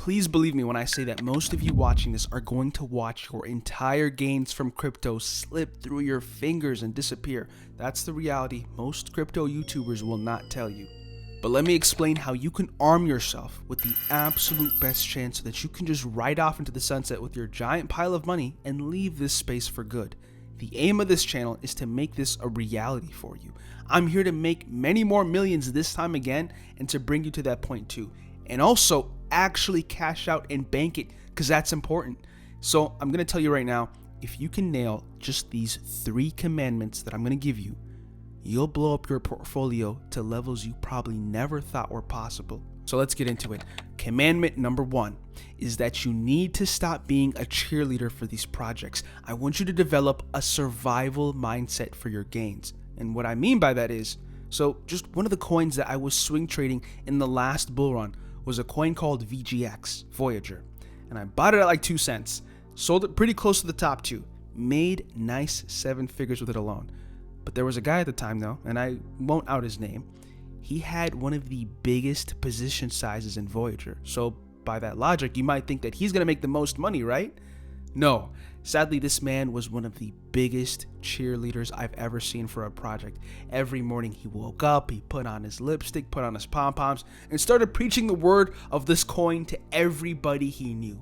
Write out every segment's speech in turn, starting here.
please believe me when I say that most of you watching this are going to watch your entire gains from crypto slip through your fingers and disappear. That's the reality most crypto YouTubers will not tell you. But let me explain how you can arm yourself with the absolute best chance so that you can just ride off into the sunset with your giant pile of money and leave this space for good. The aim of this channel is to make this a reality for you. I'm here to make many more millions this time again and to bring you to that point too. And also actually cash out and bank it, because that's important. So I'm going to tell you right now, if you can nail just these 3 commandments that I'm going to give you, you'll blow up your portfolio to levels you probably never thought were possible. So let's get into it. Commandment number 1 is that you need to stop being a cheerleader for these projects. I want you to develop a survival mindset for your gains. And what I mean by that is, so just one of the coins that I was swing trading in the last bull run was a coin called VGX, Voyager. And I bought it at like 2 cents, sold it pretty close to the top 2, made nice 7 figures with it alone. But there was a guy at the time though, and I won't out his name. He had one of the biggest position sizes in Voyager. So by that logic, you might think that he's gonna make the most money, right? No, sadly, this man was one of the biggest cheerleaders I've ever seen for a project. Every morning he woke up, he put on his lipstick, put on his pom-poms, and started preaching the word of this coin to everybody he knew.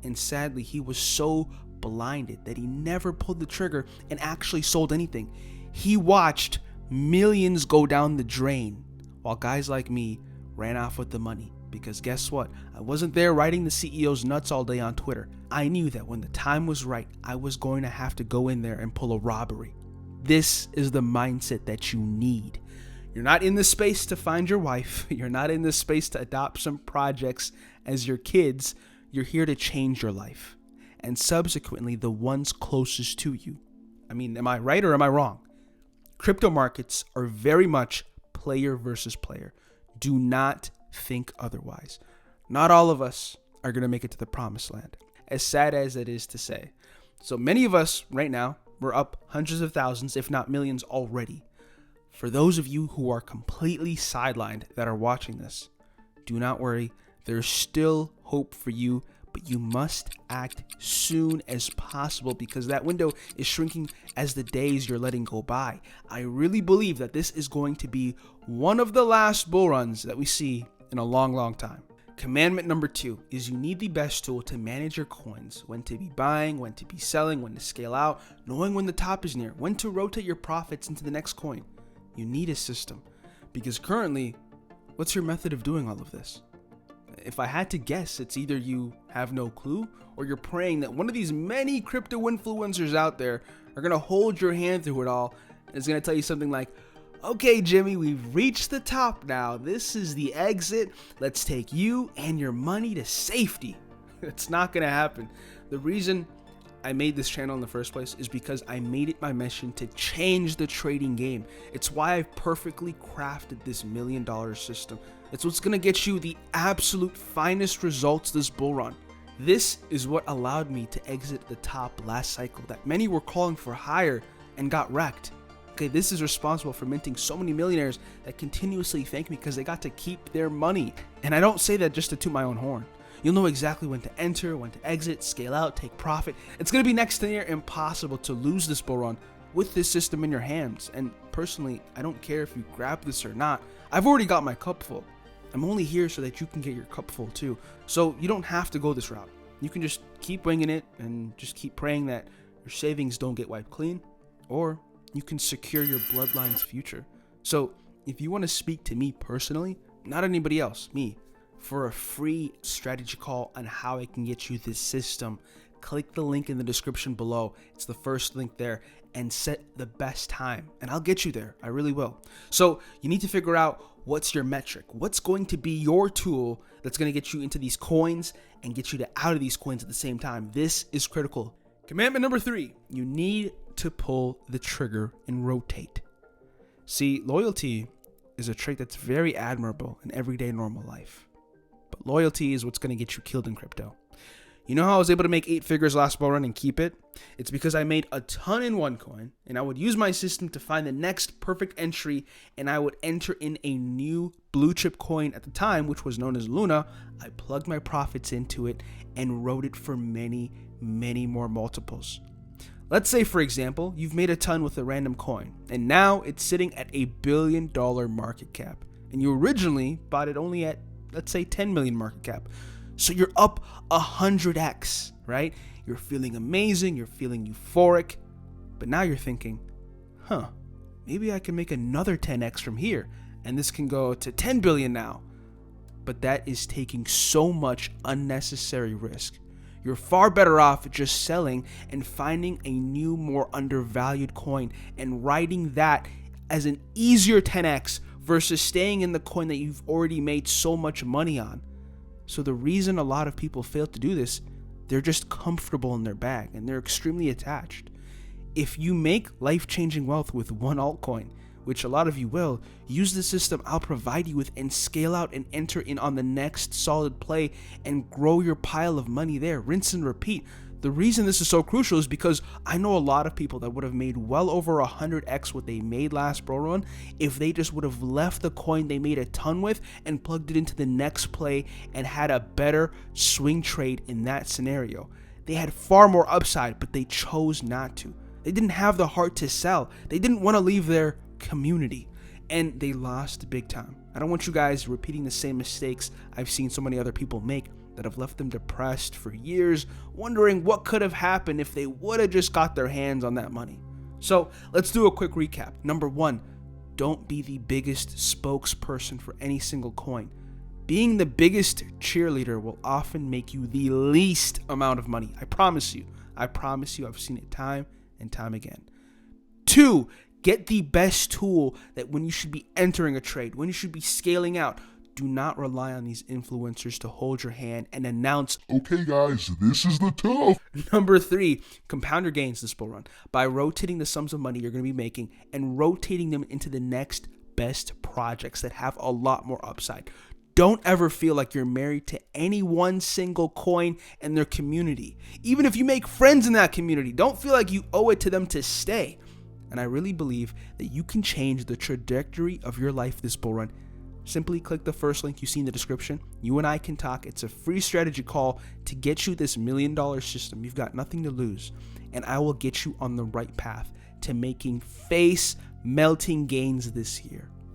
And sadly, he was so blinded that he never pulled the trigger and actually sold anything. He watched millions go down the drain while guys like me ran off with the money. Because guess what? I wasn't there riding the CEO's nuts all day on Twitter. I knew that when the time was right, I was going to have to go in there and pull a robbery. This is the mindset that you need. You're not in this space to find your wife. You're not in this space to adopt some projects as your kids. You're here to change your life, and subsequently the ones closest to you. I mean, am I right or am I wrong? Crypto markets are very much player versus player. Do not think otherwise. Not all of us are going to make it to the promised land, as sad as it is to say. So many of us right now, we're up hundreds of thousands, if not millions already. For those of you who are completely sidelined that are watching this, do not worry. There's still hope for you, but you must act soon as possible because that window is shrinking as the days you're letting go by. I really believe that this is going to be one of the last bull runs that we see in a long, long time. Commandment number 2 is you need the best tool to manage your coins, when to be buying, when to be selling, when to scale out, knowing when the top is near, when to rotate your profits into the next coin. You need a system, because currently, what's your method of doing all of this? If I had to guess, it's either you have no clue or you're praying that one of these many crypto influencers out there are going to hold your hand through it all and is going to tell you something like, okay, Jimmy, we've reached the top now. This is the exit. Let's take you and your money to safety. It's not going to happen. The reason I made this channel in the first place is because I made it my mission to change the trading game. It's why I've perfectly crafted this $1 million system. It's what's going to get you the absolute finest results this bull run. This is what allowed me to exit the top last cycle that many were calling for higher and got wrecked. Okay, this is responsible for minting so many millionaires that continuously thank me because they got to keep their money. And I don't say that just to toot my own horn. You'll know exactly when to enter, when to exit, scale out, take profit. It's going to be next to near impossible to lose this bull run with this system in your hands. And personally, I don't care if you grab this or not. I've already got my cup full. I'm only here so that you can get your cup full too. So you don't have to go this route. You can just keep winging it and just keep praying that your savings don't get wiped clean, or you can secure your bloodline's future. So if you want to speak to me personally, not anybody else, me, for a free strategy call on how I can get you this system, click the link in the description below. It's the first link there, and set the best time and I'll get you there. I really will. So you need to figure out what's your metric. What's going to be your tool that's going to get you into these coins and get you to out of these coins at the same time. This is critical. Commandment number 3, you need to pull the trigger and rotate. See, loyalty is a trait that's very admirable in everyday normal life. But loyalty is what's going to get you killed in crypto. You know how I was able to make 8 figures last bull run and keep it? It's because I made a ton in one coin, and I would use my system to find the next perfect entry, and I would enter in a new blue chip coin at the time, which was known as Luna. I plugged my profits into it and rode it for many, many more multiples. Let's say, for example, you've made a ton with a random coin, and now it's sitting at $1 billion market cap, and you originally bought it only at, let's say, 10 million market cap. So you're up 100x, right? You're feeling amazing, you're feeling euphoric, but now you're thinking, maybe I can make another 10x from here, and this can go to 10 billion now. But that is taking so much unnecessary risk. You're far better off just selling and finding a new, more undervalued coin and riding that as an easier 10x versus staying in the coin that you've already made so much money on. So the reason a lot of people fail to do this, they're just comfortable in their bag and they're extremely attached. If you make life-changing wealth with one altcoin, which a lot of you will, use the system I'll provide you with and scale out and enter in on the next solid play and grow your pile of money there. Rinse and repeat. The reason this is so crucial is because I know a lot of people that would have made well over 100x what they made last bull run if they just would have left the coin they made a ton with and plugged it into the next play and had a better swing trade in that scenario. They had far more upside, but they chose not to. They didn't have the heart to sell. They didn't want to leave their community, and they lost big time. I don't want you guys repeating the same mistakes I've seen so many other people make that have left them depressed for years, wondering what could have happened if they would have just got their hands on that money. So let's do a quick recap. Number 1, don't be the biggest spokesperson for any single coin. Being the biggest cheerleader will often make you the least amount of money. I promise you. I've seen it time and time again. 2, get the best tool that when you should be entering a trade, when you should be scaling out. Do not rely on these influencers to hold your hand and announce, okay guys, this is the tool. Number 3, compound your gains this bull run by rotating the sums of money you're going to be making and rotating them into the next best projects that have a lot more upside. Don't ever feel like you're married to any one single coin and their community. Even if you make friends in that community, don't feel like you owe it to them to stay. And I really believe that you can change the trajectory of your life this bull run. Simply click the first link you see in the description. You and I can talk. It's a free strategy call to get you this $1 million system. You've got nothing to lose. And I will get you on the right path to making face melting gains this year.